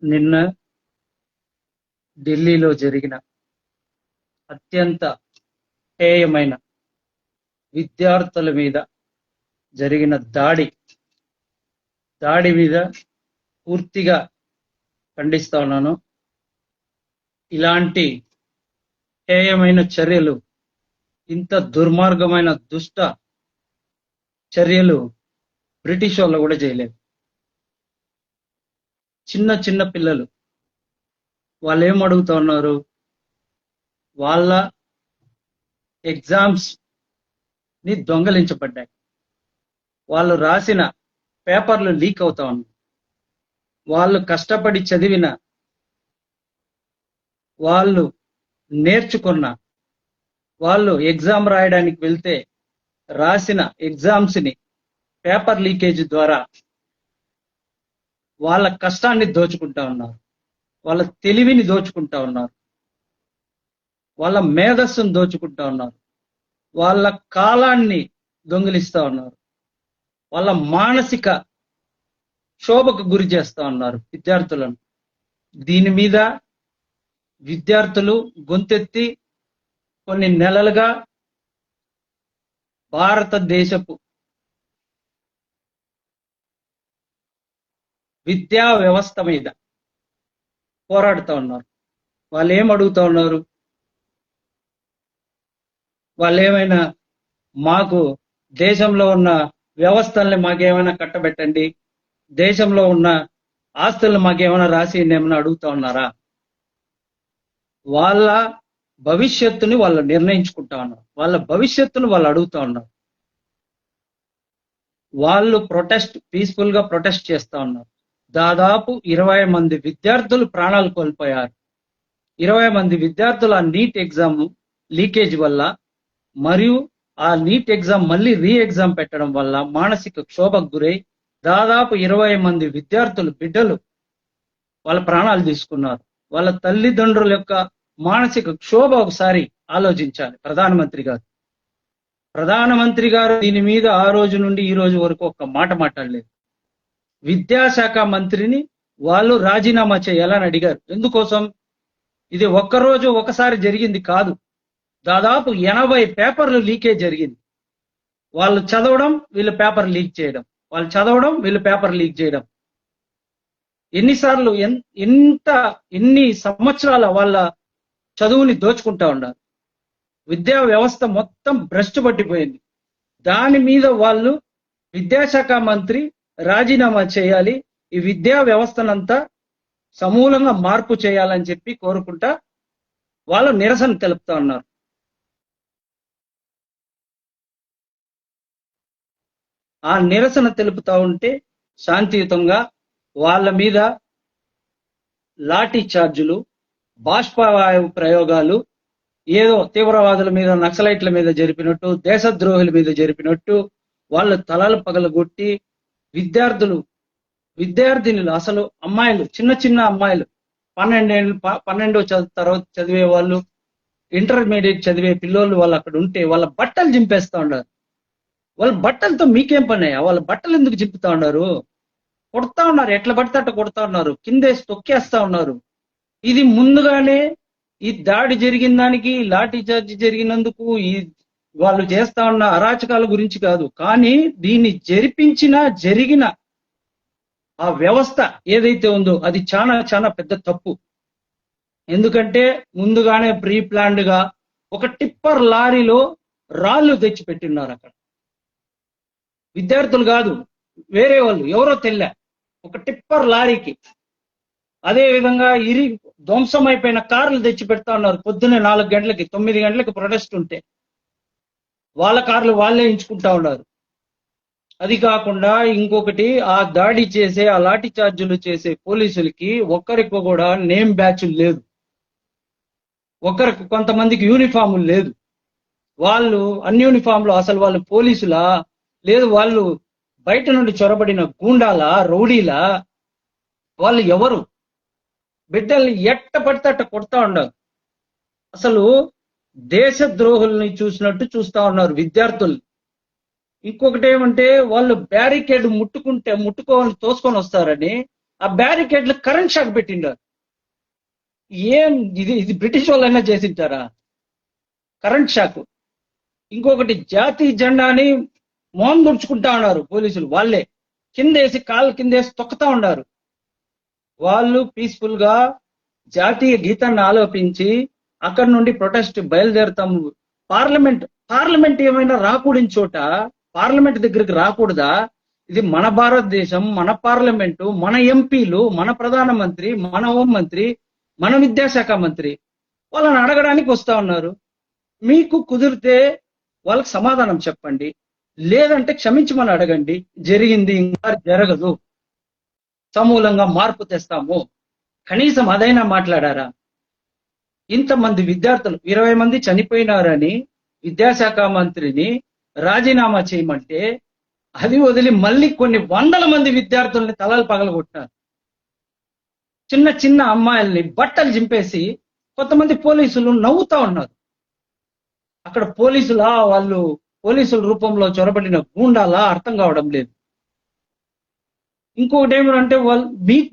నిన్న ఢిల్లీలో జరిగిన అత్యంత హేయమైన విద్యార్థుల మీద జరిగిన దాడి మీద పూర్తిగా ఖండిస్తా ఉన్నాను. ఇలాంటి హేయమైన చర్యలు, ఇంత దుర్మార్గమైన దుష్ట చర్యలు బ్రిటిష్ వాళ్ళు కూడా చేయలేదు. చిన్న చిన్న పిల్లలు వాళ్ళు ఏం అడుగుతా ఉన్నారు? వాళ్ళ ఎగ్జామ్స్ ని దొంగలించబడ్డాయి, వాళ్ళు రాసిన పేపర్లు లీక్ అవుతా ఉన్నాయి, వాళ్ళు కష్టపడి చదివిన, వాళ్ళు నేర్చుకున్న, వాళ్ళు ఎగ్జామ్ రాయడానికి వెళ్తే రాసిన ఎగ్జామ్స్ ని పేపర్ లీకేజ్ ద్వారా వాళ్ళ కష్టాన్ని దోచుకుంటా ఉన్నారు, వాళ్ళ తెలివిని దోచుకుంటా ఉన్నారు, వాళ్ళ మేధస్సును దోచుకుంటా ఉన్నారు, వాళ్ళ కాలాన్ని దొంగిలిస్తా ఉన్నారు, వాళ్ళ మానసిక క్షోభకు గురి చేస్తా ఉన్నారు విద్యార్థులను. దీని మీద విద్యార్థులు గొంతెత్తి కొన్ని నెలలుగా భారతదేశపు విద్యా వ్యవస్థ మీద పోరాడుతూ ఉన్నారు. వాళ్ళు ఏం అడుగుతా ఉన్నారు? వాళ్ళు ఏమైనా మాకు దేశంలో ఉన్న వ్యవస్థల్ని మాకేమైనా కట్టబెట్టండి, దేశంలో ఉన్న ఆస్తులను మాకేమైనా రాసి ఏమైనా అడుగుతా ఉన్నారా? వాళ్ళ భవిష్యత్తుని వాళ్ళు నిర్ణయించుకుంటా ఉన్నారు, వాళ్ళ భవిష్యత్తును వాళ్ళు అడుగుతా ఉన్నారు. వాళ్ళు పీస్ఫుల్ గా ప్రొటెస్ట్ చేస్తా ఉన్నారు. దాదాపు 20 మంది విద్యార్థులు ప్రాణాలు కోల్పోయారు. 20 మంది విద్యార్థులు ఆ నీట్ ఎగ్జామ్ లీకేజ్ వల్ల, మరియు ఆ నీట్ ఎగ్జామ్ మళ్ళీ రీ ఎగ్జామ్ పెట్టడం వల్ల మానసిక క్షోభకు గురై దాదాపు 20 మంది విద్యార్థులు, బిడ్డలు వాళ్ళ ప్రాణాలు తీసుకున్నారు. వాళ్ళ తల్లిదండ్రుల యొక్క మానసిక క్షోభ ఒకసారి ఆలోచించాలి ప్రధానమంత్రి గారు దీని మీద ఆ రోజు నుండి ఈ రోజు వరకు ఒక్క మాట మాట్లాడలేదు. విద్యాశాఖ మంత్రిని వాళ్ళు రాజీనామా చేయాలని అడిగారు. ఎందుకోసం? ఇది ఒక్కరోజు ఒకసారి జరిగింది కాదు, దాదాపు 80 పేపర్లు లీకేజ్ జరిగింది. వాళ్ళు చదవడం, వీళ్ళు పేపర్ లీక్ చేయడం, వాళ్ళు చదవడం, వీళ్ళు పేపర్ లీక్ చేయడం. ఎన్నిసార్లు, ఎన్ని సంవత్సరాల వాళ్ళ చదువుని దోచుకుంటా ఉన్నారు. విద్యా వ్యవస్థ మొత్తం భ్రష్టు పట్టిపోయింది. దాని మీద వాళ్ళు విద్యాశాఖ మంత్రి రాజీనామా చేయాలి, ఈ విద్యా వ్యవస్థనంతా సమూలంగా మార్పు చేయాలని చెప్పి కోరుకుంటా వాళ్ళు నిరసన తెలుపుతా ఉన్నారు. ఆ నిరసన తెలుపుతా ఉంటే శాంతియుతంగా వాళ్ళ మీద లాఠీ చార్జులు, బాష్పవాయు ప్రయోగాలు, ఏదో తీవ్రవాదుల మీద, నక్సలైట్ల మీద జరిపినట్టు, దేశద్రోహుల మీద జరిపినట్టు వాళ్ళ తలలు పగలగొట్టి విద్యార్థినులు, అసలు అమ్మాయిలు, చిన్న చిన్న అమ్మాయిలు, 12వ తరగతి చదివే వాళ్ళు, ఇంటర్మీడియట్ చదివే పిల్లోళ్ళు వాళ్ళు అక్కడ ఉంటే వాళ్ళ బట్టలు చింపేస్తా ఉన్నారు. వాళ్ళ బట్టలతో మీకేం పని? వాళ్ళ బట్టలు ఎందుకు చింపుతా ఉన్నారు? కొడతా ఉన్నారు, ఎట్లా పడితే అట్లా కొడతా ఉన్నారు, కిందేసి తొక్కేస్తా ఉన్నారు. ఇది ముందుగానే ఈ దాడి జరిగిన దానికి, లాఠీ చార్జీ జరిగినందుకు వాళ్ళు చేస్తా ఉన్న అరాచకాల గురించి కాదు, కానీ దీన్ని జరిగిన ఆ వ్యవస్థ ఏదైతే ఉందో అది చాలా చాలా పెద్ద తప్పు. ఎందుకంటే ముందుగానే ప్రీ ప్లాన్డ్ గా ఒక టిప్పర్ లారీలో రాళ్లు తెచ్చిపెట్టున్నారు. అక్కడ విద్యార్థులు కాదు, వేరే వాళ్ళు ఎవరో తెల్ల, ఒక టిప్పర్ లారీకి. అదే విధంగా ధ్వంసం అయిపోయిన కార్లు తెచ్చి పెడతా ఉన్నారు. పొద్దున్నే 4 గంటలకి, 9 గంటలకి ప్రొటెస్ట్ ఉంటే వాళ్ళ కార్లు వాళ్ళే ఎంచుకుంటా ఉన్నారు. అది కాకుండా ఇంకొకటి, ఆ దాడి చేసే, ఆ లాఠీ చార్జీలు చేసే పోలీసులకి ఒక్కరికి కూడా నేమ్ బ్యాచ్లు లేదు, కొంతమందికి యూనిఫాములు లేదు. వాళ్ళు అన్ని యూనిఫామ్లు, అసలు వాళ్ళు పోలీసులా, లేదు వాళ్ళు బయట నుండి చొరబడిన గూండాలా, రౌడీలా, వాళ్ళు ఎవరు? బిడ్డల్ని ఎట్ట పడితే అట్ట కొడతా ఉన్నారు. అసలు దేశద్రోహుల్ని చూసినట్టు చూస్తా ఉన్నారు విద్యార్థులు. ఇంకొకటి ఏమంటే, వాళ్ళు బ్యారికేడ్ ముట్టుకోవాలని తోసుకొని వస్తారని ఆ బ్యారికేడ్లు కరెంట్ షాక్ పెట్టిండారు. ఏం ఇది బ్రిటిష్ వాళ్ళైనా చేసింటారా? Current shock. ఇంకొకటి జాతీయ జెండాని మోహన్ దుడుచుకుంటా ఉన్నారు పోలీసులు. వాళ్ళే కిందేసి కాళ్ళు కిందేసి తొక్కుతా ఉన్నారు. వాళ్ళు పీస్ఫుల్ గా జాతీయ గీతాన్ని ఆలోపించి అక్కడి నుండి ప్రొటెస్ట్ బయలుదేరుతాము. పార్లమెంట్ ఏమైనా రాకూడని చోట పార్లమెంట్ దగ్గరికి రాకూడదా? ఇది మన భారతదేశం, మన పార్లమెంటు, మన ఎంపీలు, మన ప్రధానమంత్రి, మన హోంమంత్రి, మన విద్యాశాఖ మంత్రి వాళ్ళని అడగడానికి వస్తా ఉన్నారు. మీకు కుదిరితే వాళ్ళకి సమాధానం చెప్పండి, లేదంటే క్షమించమని అడగండి. జరిగింది ఇంకా జరగదు, సమూలంగా మార్పు తెస్తాము. కనీసం అదైనా మాట్లాడారా? ఇంతమంది విద్యార్థులు 20 మంది చనిపోయినారని విద్యాశాఖ మంత్రిని రాజీనామా చేయమంటే అది వదిలి మళ్ళీ కొన్ని వందల మంది విద్యార్థుల్ని తలలు పగలగొట్టారు. చిన్న చిన్న అమ్మాయిల్ని బట్టలు చింపేసి కొంతమంది పోలీసులు నవ్వుతా ఉన్నారు. అక్కడ వాళ్ళు పోలీసుల రూపంలో చొరబడిన గూండాలా అర్థం కావడం లేదు. ఇంకొకటి ఏమంటే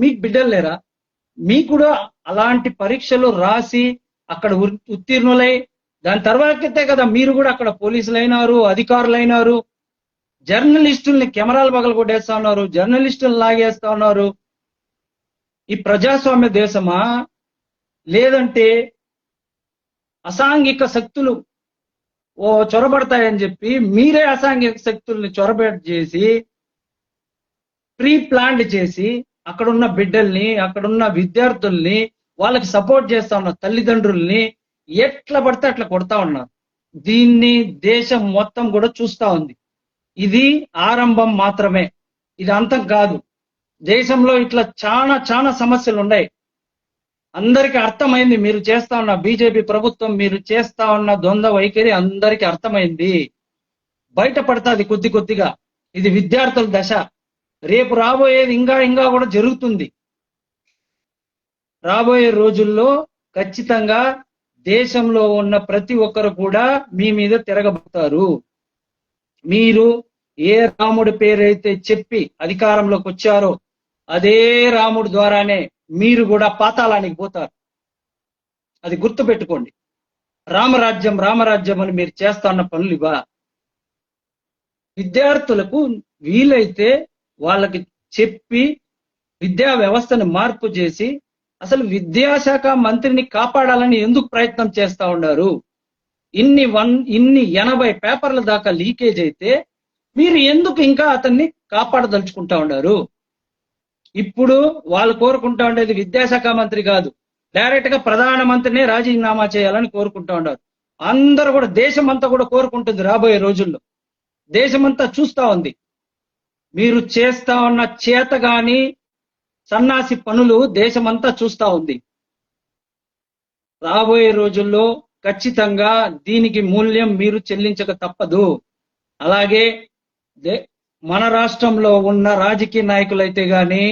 మీకు బిడ్డలు లేరా? మీకు కూడా అలాంటి పరీక్షలు రాసి అక్కడ ఉత్తీర్ణులై దాని తర్వాతే కదా మీరు కూడా అక్కడ పోలీసులైనారు, అధికారులైనారు. జర్నలిస్టుల్ని కెమెరాలు పగలగొట్టేస్తా ఉన్నారు, జర్నలిస్టులు లాగేస్తా ఉన్నారు. ఈ ప్రజాస్వామ్య దేశమా, లేదంటే అసాంఘిక శక్తులు చొరబడతాయని చెప్పి మీరే అసాంఘిక శక్తుల్ని చొరబెట్టి చేసి ప్రీ ప్లాన్డ్ చేసి అక్కడున్న బిడ్డల్ని, అక్కడున్న విద్యార్థుల్ని, వాళ్ళకి సపోర్ట్ చేస్తా ఉన్న తల్లిదండ్రుల్ని ఎట్లా పడితే అట్లా కొడతా ఉన్నారు. దీన్ని దేశం మొత్తం కూడా చూస్తా ఉంది. ఇది ఆరంభం మాత్రమే, ఇది అంతం కాదు. దేశంలో ఇట్లా చాలా చాలా సమస్యలు ఉన్నాయి. అందరికి అర్థమైంది. మీరు చేస్తా ఉన్న బీజేపీ ప్రభుత్వం, మీరు చేస్తా ఉన్న ద్వంద్వ వైఖరి అందరికి అర్థమైంది. బయటపడుతుంది కొద్ది కొద్దిగా. ఇది విద్యార్థుల దశ. రేపు రాబోయేది ఇంకా కూడా జరుగుతుంది. రాబోయే రోజుల్లో ఖచ్చితంగా దేశంలో ఉన్న ప్రతి ఒక్కరు కూడా మీ మీద తిరగబడతారు. మీరు ఏ రాముడి పేరైతే చెప్పి అధికారంలోకి వచ్చారో అదే రాముడి ద్వారానే మీరు కూడా పాతాళానికి పోతారు. అది గుర్తు పెట్టుకోండి. రామరాజ్యం రామరాజ్యం అని మీరు చేస్తున్న పనులు ఇవా? విద్యార్థులకు వీలైతే వాళ్ళకి చెప్పి విద్యా వ్యవస్థను మార్పు చేసి అసలు విద్యాశాఖ మంత్రిని కాపాడాలని ఎందుకు ప్రయత్నం చేస్తా ఉన్నారు? ఇన్ని 80 పేపర్ల దాకా లీకేజ్ అయితే మీరు ఎందుకు ఇంకా అతన్ని కాపాడదలుచుకుంటా ఉన్నారు? ఇప్పుడు వాళ్ళు కోరుకుంటా ఉండేది విద్యాశాఖ మంత్రి కాదు, డైరెక్ట్ గా ప్రధానమంత్రినే రాజీనామా చేయాలని కోరుకుంటా ఉన్నారు. అందరూ కూడా, దేశమంతా కూడా కోరుకుంటుంది. రాబోయే రోజుల్లో దేశమంతా చూస్తా ఉంది. మీరు చేస్తా ఉన్న చేతగాని సన్నాసి పనులు దేశమంతా చూస్తా ఉంది. రాబోయే రోజుల్లో ఖచ్చితంగా దీనికి మూల్యం మీరు చెల్లించక తప్పదు. అలాగే మన రాష్ట్రంలో ఉన్న రాజకీయ నాయకులైతే గాని,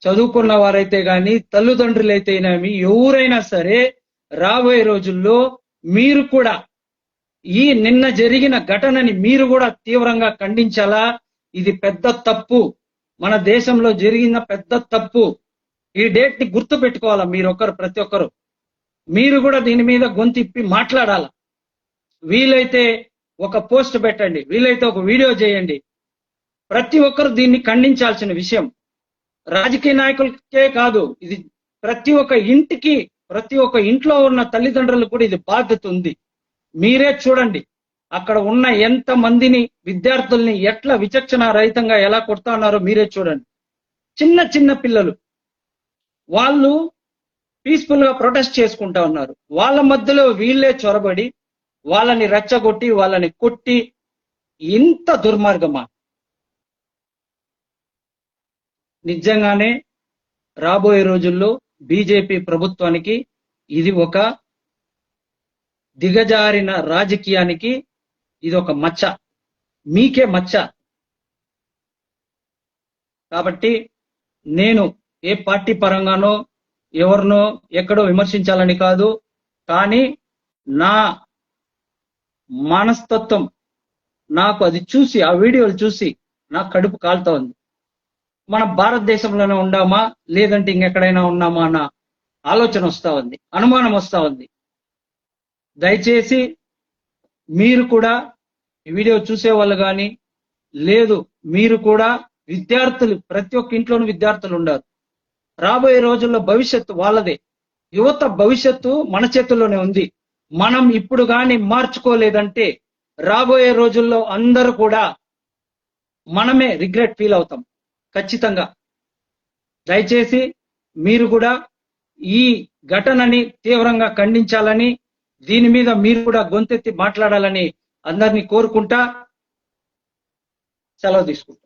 చదువుకున్న వారైతే గాని, తల్లిదండ్రులైతేనేమి, ఎవరైనా సరే రాబోయే రోజుల్లో మీరు కూడా ఈ నిన్న జరిగిన ఘటనని మీరు కూడా తీవ్రంగా ఖండించాలా. ఇది పెద్ద తప్పు, మన దేశంలో జరిగిన పెద్ద తప్పు. ఈ డేట్ ని గుర్తు పెట్టుకోవాలా ప్రతి ఒక్కరు. మీరు కూడా దీని మీద గొంతిప్పి మాట్లాడాల. వీలైతే ఒక పోస్ట్ పెట్టండి, వీలైతే ఒక వీడియో చేయండి. ప్రతి ఒక్కరు దీన్ని ఖండించాల్సిన విషయం. రాజకీయ నాయకులకే కాదు, ఇది ప్రతి ఒక్క ఇంటికి, ప్రతి ఒక్క ఇంట్లో ఉన్న తల్లిదండ్రులకు కూడా ఇది బాధ్యత ఉంది. మీరే చూడండి, అక్కడ ఉన్న ఎంత మందిని, విద్యార్థుల్ని ఎట్లా విచక్షణ రహితంగా ఎలా కొడతా ఉన్నారో మీరే చూడండి. చిన్న చిన్న పిల్లలు, వాళ్ళు పీస్ఫుల్ గా ప్రొటెస్ట్ చేసుకుంటా ఉన్నారు. వాళ్ళ మధ్యలో వీళ్ళే చొరబడి వాళ్ళని రెచ్చగొట్టి వాళ్ళని కొట్టి, ఇంత దుర్మార్గమా? నిజంగానే రాబోయే రోజుల్లో బీజేపీ ప్రభుత్వానికి ఇది ఒక దిగజారిన రాజకీయానికి ఇది ఒక మచ్చ, మీకే మచ్చ. కాబట్టి నేను ఏ పార్టీ పరంగానో ఎవరినో ఎక్కడో విమర్శించాలని కాదు, కానీ నా మనస్తత్వం, నాకు అది చూసి, ఆ వీడియోలు చూసి నాకు కడుపు కాలుతా ఉంది. మన భారతదేశంలోనే ఉండామా లేదంటే ఇంకెక్కడైనా ఉన్నామా అన్న ఆలోచన వస్తా ఉంది, అనుమానం వస్తా ఉంది. దయచేసి మీరు కూడా ఈ వీడియో చూసే వాళ్ళు కానీ లేదు, మీరు కూడా విద్యార్థులు, ప్రతి ఒక్క ఇంట్లోనూ విద్యార్థులు ఉండారు. రాబోయే రోజుల్లో భవిష్యత్తు వాళ్ళదే. యువత భవిష్యత్తు మన చేతుల్లోనే ఉంది. మనం ఇప్పుడు కానీ మార్చుకోలేదంటే రాబోయే రోజుల్లో అందరూ కూడా మనమే రిగ్రెట్ ఫీల్ అవుతాం ఖచ్చితంగా. దయచేసి మీరు కూడా ఈ ఘటనని తీవ్రంగా ఖండించాలని, దీని మీద మీరు కూడా గొంతెత్తి మాట్లాడాలని అందరినీ కోరుకుంటా సెలవు తీసుకుంటాం.